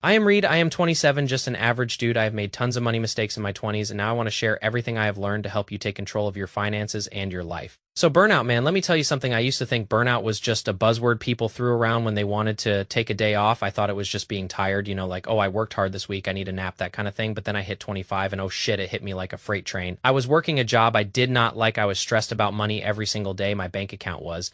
I am Reed. I am 27, just an average dude. I have made tons of money mistakes in my 20s, and now I want to share everything I have learned to help you take control of your finances and your life. So burnout, man, let me tell you something. I used to think burnout was just a buzzword people threw around when they wanted to take a day off. I thought it was just being tired, like, oh, I worked hard this week, I need a nap, that kind of thing. But then I hit 25 and oh shit, it hit me like a freight train. I was working a job I did not like. I was stressed about money every single day. My bank account was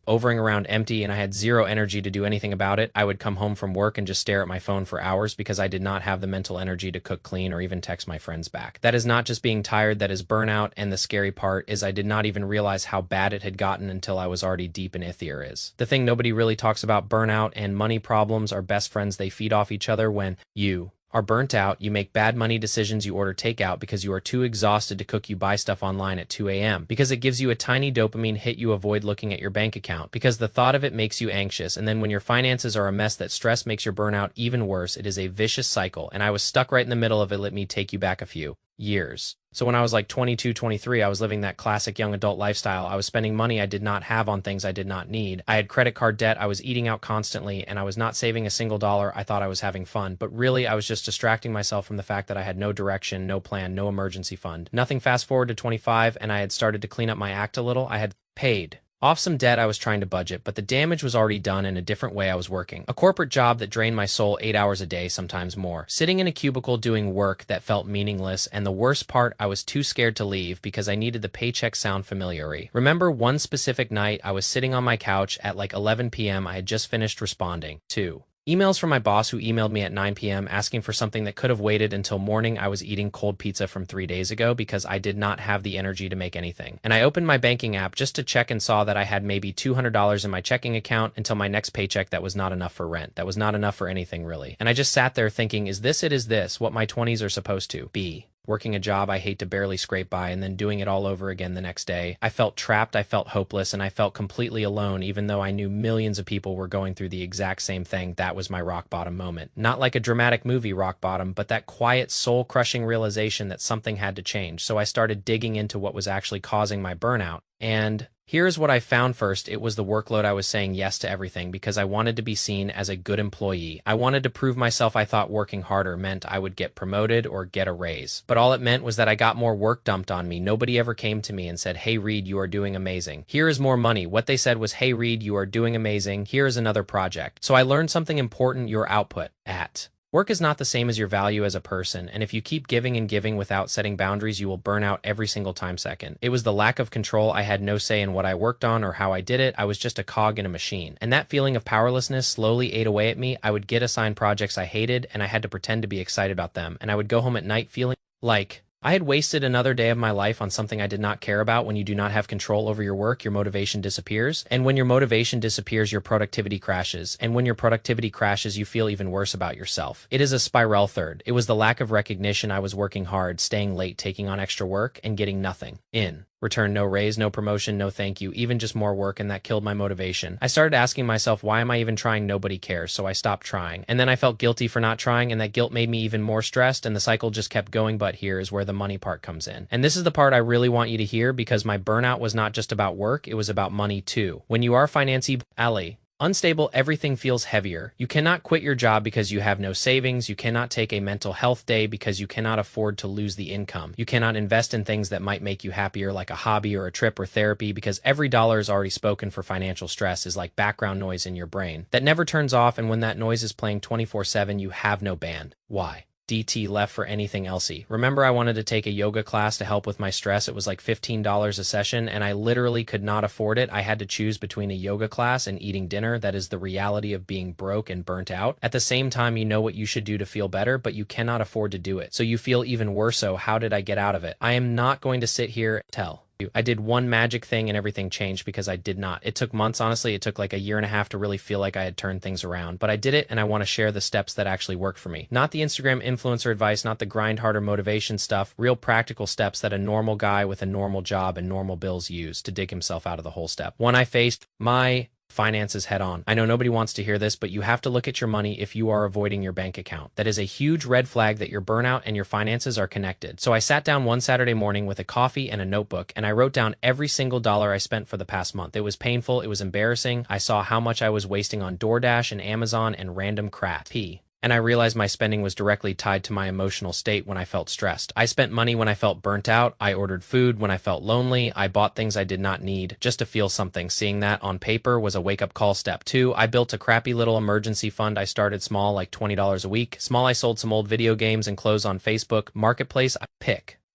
overing around empty, and I had zero energy to do anything about it. I would come home from work and just stare at my phone for hours because I did not have the mental energy to cook clean or even text my friends back. That is not just being tired, that is burnout, and the scary part is I did not even realize how bad it had gotten until I was already deep in Is. The thing nobody really talks about, burnout and money problems are best friends. They feed off each other. When you are burnt out, you make bad money decisions, you order takeout because you are too exhausted to cook, you buy stuff online at 2 a.m. because it gives you a tiny dopamine hit, you avoid looking at your bank account because the thought of it makes you anxious, and then when your finances are a mess, that stress makes your burnout even worse. It is a vicious cycle, and I was stuck right in the middle of it. Let me take you back a few years. So when I was like 22, 23, I was living that classic young adult lifestyle. I was spending money I did not have on things I did not need. I had credit card debt, I was eating out constantly, and I was not saving a single dollar. I thought I was having fun, but really I was just distracting myself from the fact that I had no direction, no plan, no emergency fund. Nothing. Fast forward to 25, and I had started to clean up my act a little. I had paid off some debt I was trying to budget, but the damage was already done in a different way. I was working a corporate job that drained my soul 8 hours a day, sometimes more, sitting in a cubicle doing work that felt meaningless, and the worst part, I was too scared to leave because I needed the paycheck sound familiar. Remember one specific night, I was sitting on my couch at like 11 p.m. I had just finished responding to emails from my boss who emailed me at 9 p.m. asking for something that could have waited until morning. I was eating cold pizza from 3 days ago because I did not have the energy to make anything. And I opened my banking app just to check and saw that I had maybe $200 in my checking account until my next paycheck. That was not enough for rent. That was not enough for anything really. And I just sat there thinking, is this what my 20s are supposed to be? Working a job I hate to barely scrape by and then doing it all over again the next day. I felt trapped, I felt hopeless, and I felt completely alone even though I knew millions of people were going through the exact same thing. That was my rock bottom moment. Not like a dramatic movie rock bottom, but that quiet, soul-crushing realization that something had to change. So I started digging into what was actually causing my burnout. And here's what I found first. It was the workload. I was saying yes to everything because I wanted to be seen as a good employee. I wanted to prove myself. I thought working harder meant I would get promoted or get a raise. But all it meant was that I got more work dumped on me. Nobody ever came to me and said, hey Reed, you are doing amazing. Here is more money. What they said was, hey Reed, you are doing amazing. Here is another project. So I learned something important. Your output at work is not the same as your value as a person, and if you keep giving and giving without setting boundaries, you will burn out every single time second. It was the lack of control. I had no say in what I worked on or how I did it. I was just a cog in a machine. And that feeling of powerlessness slowly ate away at me. I would get assigned projects I hated, and I had to pretend to be excited about them. And I would go home at night feeling like I had wasted another day of my life on something I did not care about. When you do not have control over your work, your motivation disappears. And when your motivation disappears, your productivity crashes. And when your productivity crashes, you feel even worse about yourself. It is a spiral. Third, it was the lack of recognition. I was working hard, staying late, taking on extra work, and getting nothing in return. No raise, no promotion, no thank you, even just more work, and that killed my motivation. I started asking myself, why am I even trying? Nobody cares, so I stopped trying. And then I felt guilty for not trying, and that guilt made me even more stressed, and the cycle just kept going. But here is where the money part comes in. And this is the part I really want you to hear, because my burnout was not just about work, it was about money too. When you are financially unstable, everything feels heavier. You cannot quit your job because you have no savings. You cannot take a mental health day because you cannot afford to lose the income. You cannot invest in things that might make you happier, like a hobby or a trip or therapy, because every dollar is already spoken for. Financial stress is like background noise in your brain that never turns off, and when that noise is playing 24/7, you have no band. Why? DT left for anything else. Remember, I wanted to take a yoga class to help with my stress. It was like $15 a session, and I literally could not afford it. I had to choose between a yoga class and eating dinner. That is the reality of being broke and burnt out. At the same time, you know what you should do to feel better, but you cannot afford to do it. So you feel even worse. So how did I get out of it? I am not going to sit here and tell you I did one magic thing and everything changed, because I did not. It took months, honestly. It took like a year and a half to really feel like I had turned things around, but I did it, and I want to share the steps that actually worked for me. Not the Instagram influencer advice, not the grind harder motivation stuff, real practical steps that a normal guy with a normal job and normal bills use to dig himself out of the hole. Step one, I faced my finances head on. I know nobody wants to hear this, but you have to look at your money if you are avoiding your bank account. That is a huge red flag that your burnout and your finances are connected. So I sat down one Saturday morning with a coffee and a notebook, and I wrote down every single dollar I spent for the past month. It was painful. It was embarrassing. I saw how much I was wasting on DoorDash and Amazon and random crap. and I realized my spending was directly tied to my emotional state when I felt stressed. I spent money when I felt burnt out. I ordered food when I felt lonely. I bought things I did not need just to feel something. Seeing that on paper was a wake-up call. Step 2, I built a crappy little emergency fund. I started small, like $20 a week. Small, I sold some old video games and clothes on Facebook Marketplace. I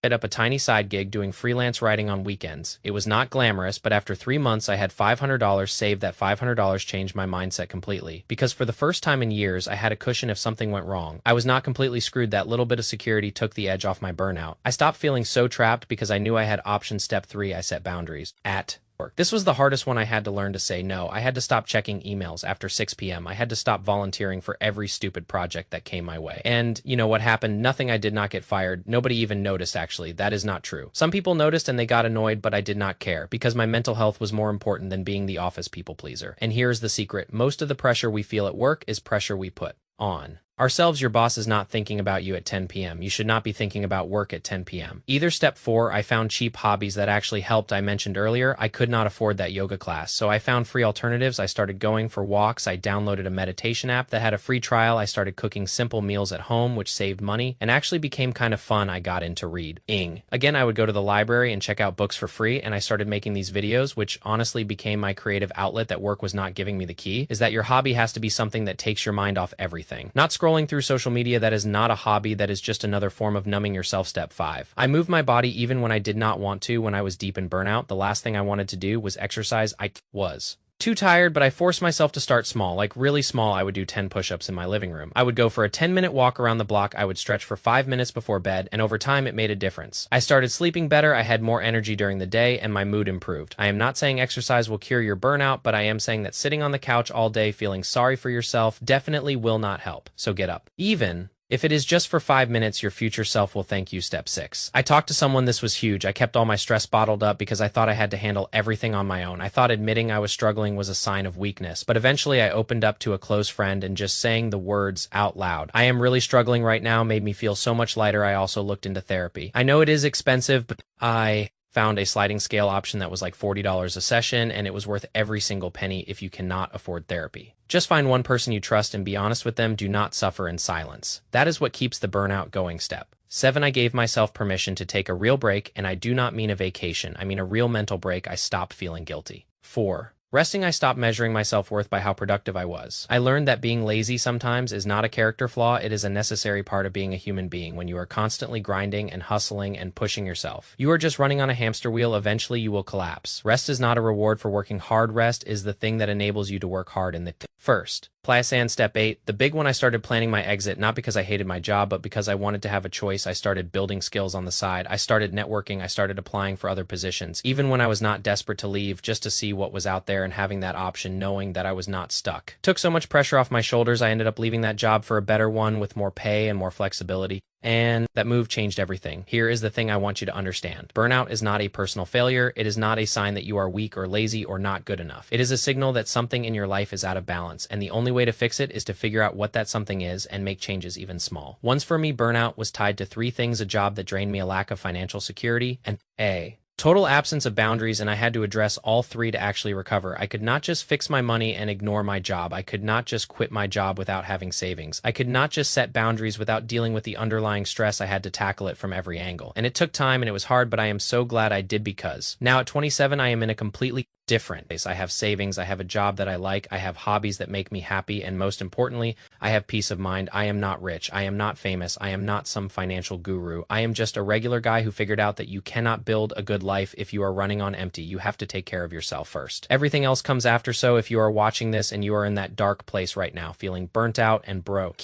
set up a tiny side gig doing freelance writing on weekends. It was not glamorous, but after 3 months I had $500 saved. That $500 changed my mindset completely. Because for the first time in years, I had a cushion if something went wrong. I was not completely screwed. That little bit of security took the edge off my burnout. I stopped feeling so trapped because I knew I had options. Step 3, I set boundaries. At work. This was the hardest one. I had to learn to say no. I had to stop checking emails after 6 p.m. I had to stop volunteering for every stupid project that came my way. And you know what happened? Nothing. I did not get fired. Nobody even noticed, actually. That is not true. Some people noticed and they got annoyed, but I did not care because my mental health was more important than being the office people pleaser. And here's the secret. Most of the pressure we feel at work is pressure we put on ourselves. Your boss is not thinking about you at 10 p.m. You should not be thinking about work at 10 p.m. Either. Step 4, I found cheap hobbies that actually helped. I mentioned earlier, I could not afford that yoga class, so I found free alternatives. I started going for walks. I downloaded a meditation app that had a free trial. I started cooking simple meals at home, which saved money and actually became kind of fun. I got into reading. Again, I would go to the library and check out books for free, and I started making these videos, which honestly became my creative outlet. That work was not giving me. The key is that your hobby has to be something that takes your mind off everything. Not scrolling through social media. That is not a hobby. That is just another form of numbing yourself. Step 5, I moved my body even when I did not want to. When I was deep in burnout, the last thing I wanted to do was exercise. I was too tired, but I forced myself to start small, like really small. I would do 10 push-ups in my living room. I would go for a 10-minute walk around the block. I would stretch for 5 minutes before bed, and over time it made a difference. I started sleeping better. I had more energy during the day, and my mood improved. I am not saying exercise will cure your burnout, but I am saying that sitting on the couch all day feeling sorry for yourself definitely will not help. So get up. Even if it is just for 5 minutes, your future self will thank you. Step 6, I talked to someone. This was huge. I kept all my stress bottled up because I thought I had to handle everything on my own. I thought admitting I was struggling was a sign of weakness, but eventually I opened up to a close friend, and just saying the words out loud, "I am really struggling right now," made me feel so much lighter. I also looked into therapy. I know it is expensive, but I found a sliding scale option that was like $40 a session, and it was worth every single penny if you cannot afford therapy. Just find one person you trust and be honest with them. Do not suffer in silence. That is what keeps the burnout going. Step 7, I gave myself permission to take a real break, and I do not mean a vacation. I mean a real mental break. I stopped feeling guilty. 4, resting. I stopped measuring my self-worth by how productive I was. I learned that being lazy sometimes is not a character flaw. It is a necessary part of being a human being. When you are constantly grinding and hustling and pushing yourself, you are just running on a hamster wheel. Eventually you will collapse. Rest is not a reward for working hard. Rest is the thing that enables you to work hard in the first place. And step 8, the big one, I started planning my exit, not because I hated my job, but because I wanted to have a choice. I started building skills on the side. I started networking. I started applying for other positions, even when I was not desperate to leave, just to see what was out there, and having that option, knowing that I was not stuck, took so much pressure off my shoulders. I ended up leaving that job for a better one with more pay and more flexibility. And that move changed everything. Here is the thing I want you to understand. Burnout is not a personal failure. It is not a sign that you are weak or lazy or not good enough. It is a signal that something in your life is out of balance, and the only way to fix it is to figure out what that something is and make changes, even small. Once for me, burnout was tied to 3 things: a job that drained me, a lack of financial security, and a total absence of boundaries, and I had to address all 3 to actually recover. I could not just fix my money and ignore my job. I could not just quit my job without having savings. I could not just set boundaries without dealing with the underlying stress. I had to tackle it from every angle. And it took time and it was hard, but I am so glad I did, because now at 27, I am in a completely different place. I have savings, I have a job that I like, I have hobbies that make me happy, and most importantly, I have peace of mind. I am not rich, I am not famous, I am not some financial guru. I am just a regular guy who figured out that you cannot build a good life if you are running on empty. You have to take care of yourself first. Everything else comes after. So if you are watching this and you are in that dark place right now, feeling burnt out and broke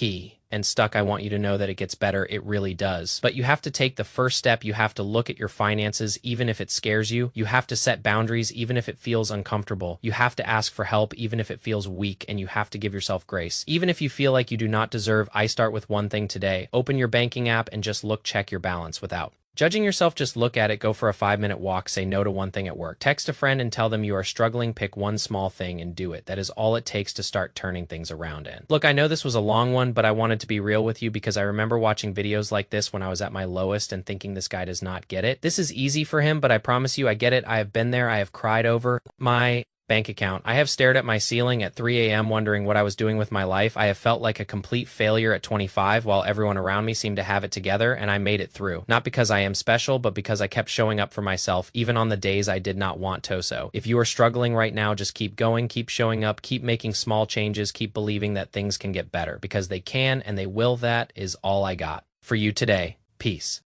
and stuck, I want you to know that it gets better. It really does. But you have to take the first step. You have to look at your finances, even if it scares you. You have to set boundaries, even if it feels uncomfortable. You have to ask for help, even if it feels weak, and you have to give yourself grace. Even if you feel like you do not deserve, I start with one thing today. Open your banking app and just check your balance without judging yourself. Just look at it. Go for a 5-minute walk. Say no to one thing at work. Text a friend and tell them you are struggling. Pick one small thing and do it. That is all it takes to start turning things around. And look, I know this was a long one, but I wanted to be real with you because I remember watching videos like this when I was at my lowest and thinking, this guy does not get it. This is easy for him, but I promise you I get it. I have been there. I have cried over my Bank account. I have stared at my ceiling at 3 a.m. wondering what I was doing with my life. I have felt like a complete failure at 25 while everyone around me seemed to have it together, and I made it through. Not because I am special, but because I kept showing up for myself, even on the days I did not want to. So if you are struggling right now, just keep going, keep showing up, keep making small changes, keep believing that things can get better, because they can and they will. That is all I got for you today. Peace.